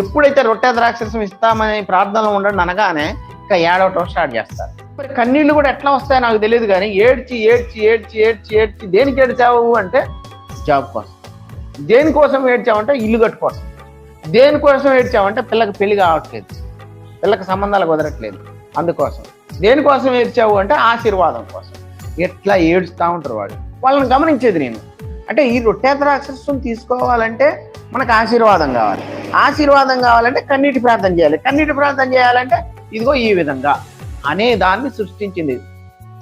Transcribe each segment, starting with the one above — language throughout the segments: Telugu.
ఎప్పుడైతే రొట్టె ద్రాక్షరసం ఇస్తామని ప్రార్థనలో ఉండండి అనగానే ఇంకా ఏడవటం స్టార్ట్ చేస్తారు. మరి కన్నీళ్లు కూడా ఎట్లా వస్తాయో నాకు తెలియదు, కానీ ఏడ్చి ఏడ్చి ఏడ్చి ఏడ్చి ఏడ్చి దేనికి ఏడ్చావు అంటే జాబ్ కోసం, దేనికోసం ఏడ్చావంటే ఇల్లు కట్టుకోసం, దేనికోసం ఏడ్చావంటే పిల్లకి పెళ్లి కావట్లేదు, పిల్లకి సంబంధాలు కుదరట్లేదు అందుకోసం, దేనికోసం ఏడ్చావు అంటే ఆశీర్వాదం కోసం. ఎట్లా ఏడుస్తూ ఉంటారు వాళ్ళని గమనించేది నేను. అంటే ఈ రొట్టె ద్రాక్షరసం తీసుకోవాలంటే మనకు ఆశీర్వాదం కావాలి, ఆశీర్వాదం కావాలంటే కన్నీటి ప్రార్థన చేయాలి, కన్నీటి ప్రార్థన చేయాలంటే ఇదిగో ఈ విధంగా అనే దాన్ని సృష్టించింది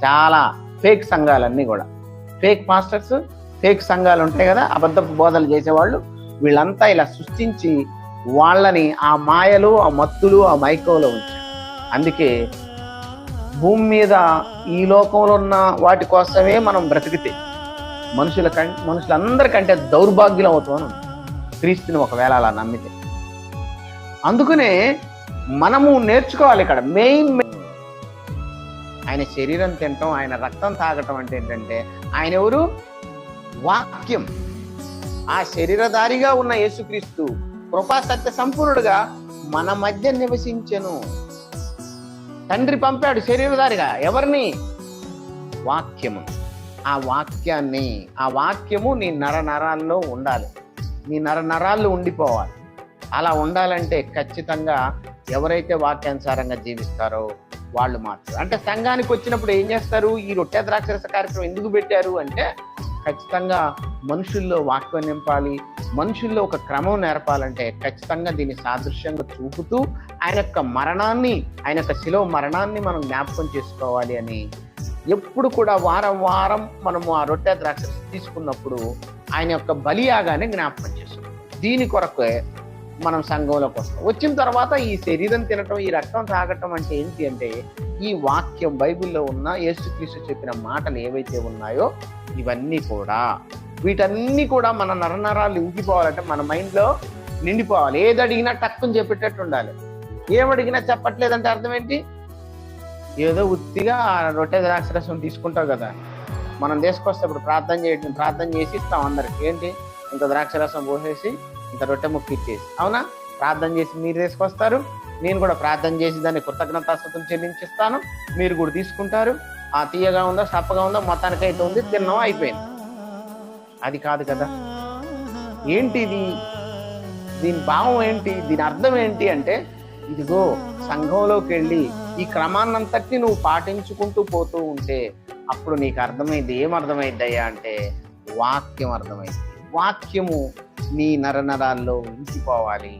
చాలా ఫేక్ సంఘాలన్నీ కూడా. ఫేక్ మాస్టర్స్, ఫేక్ సంఘాలు ఉంటాయి కదా, అబద్ధపు బోధలు చేసేవాళ్ళు, వీళ్ళంతా ఇలా సృష్టించి వాళ్ళని ఆ మాయలు, ఆ మత్తులు, ఆ మైకోలో ఉంచారు. అందుకే భూమి మీద ఈ లోకంలో ఉన్న వాటి కోసమే మనం బ్రతికితే మనుషులందరికంటే దౌర్భాగ్యం అవుతామని క్రీస్తుని ఒకవేళ అలా నమ్మితే. అందుకనే మనము నేర్చుకోవాలి ఇక్కడ మెయిన్ ఆయన శరీరం తినటం, ఆయన రక్తం తాగటం అంటే ఏంటంటే ఆయన ఎవరు? వాక్యం. ఆ శరీరధారిగా ఉన్న యేసుక్రీస్తు కృపా సత్య సంపూర్ణుడుగా మన మధ్య నివసించెను. తండ్రి పంపాడు శరీరధారిగా ఎవరిని? వాక్యము. ఆ వాక్యాన్ని, ఆ వాక్యము నీ నరాల్లో ఉండాలి, నీ నరాల్లో ఉండిపోవాలి. అలా ఉండాలంటే ఖచ్చితంగా ఎవరైతే వాక్యానుసారంగా జీవిస్తారో వాళ్ళు మాత్రం. అంటే సంఘానికి వచ్చినప్పుడు ఏం చేస్తారు? ఈ రొట్టె ద్రాక్షరస కార్యక్రమం ఎందుకు పెట్టారు అంటే ఖచ్చితంగా మనుషుల్లో వాక్యం నింపాలి, మనుషుల్లో ఒక క్రమం నేర్పాలంటే ఖచ్చితంగా దీన్ని సాదృశ్యంగా చూపుతూ ఆయన యొక్క మరణాన్ని, ఆయన యొక్క శిలువ మరణాన్ని మనం జ్ఞాపకం చేసుకోవాలి అని ఎప్పుడు కూడా వారం వారం మనము ఆ రొట్టె ద్రాక్షరసం తీసుకున్నప్పుడు ఆయన యొక్క బలియాగానే జ్ఞాపకం చేసుకుంటాం. దీని కొరకే మనం సంఘంలోకి వస్తాం. వచ్చిన తర్వాత ఈ శరీరం తినటం, ఈ రక్తం తాగటం అంటే ఏంటి అంటే ఈ వాక్యం, బైబిల్లో ఉన్న యేసుక్రీస్తు చెప్పిన మాటలు ఏవైతే ఉన్నాయో ఇవన్నీ కూడా, వీటన్నీ కూడా మన నరనరాలు ఇంకిపోవాలంటే మన మైండ్లో నిండిపోవాలి. ఏది అడిగినా టక్కుని చెప్పేటట్టు ఉండాలి. ఏమడిగినా చెప్పట్లేదంటే అర్థం ఏంటి? ఏదో ఉత్తిగా రొట్టె ద్రాక్షరసం తీసుకుంటావు కదా, మనం తీసుకొస్తే ఇప్పుడు ప్రార్థన చేసి ఇస్తాం అందరికి. ఏంటి? ఇంత ద్రాక్షరసం పోసేసి ఇంత రొట్టె ముక్క ఇచ్చేసి, అవునా? ప్రార్థన చేసి మీరు తీసుకొస్తారు, నేను కూడా ప్రార్థన చేసి దాన్ని కృతజ్ఞతాస్తుతులు చెల్లించిస్తాను, మీరు కూడా తీసుకుంటారు. ఆ తీయగా ఉందో సప్పగా ఉందో మొత్తానికైతే ఉంది, తిన్నాం, అయిపోయింది. అది కాదు కదా. ఏంటి ఇది? దీని భావం ఏంటి? దీని అర్థం ఏంటి అంటే ఇదిగో సంఘంలోకి వెళ్ళి ఈ క్రమాన్నంతటిని నువ్వు పాటించుకుంటూ పోతూ ఉంటే అప్పుడు నీకు అర్థమైంది. ఏమర్థమైందయ్యా అంటే వాక్యం అర్థమైంది. వాక్యము నీ నరనరాల్లో ఇంకిపోవాలి.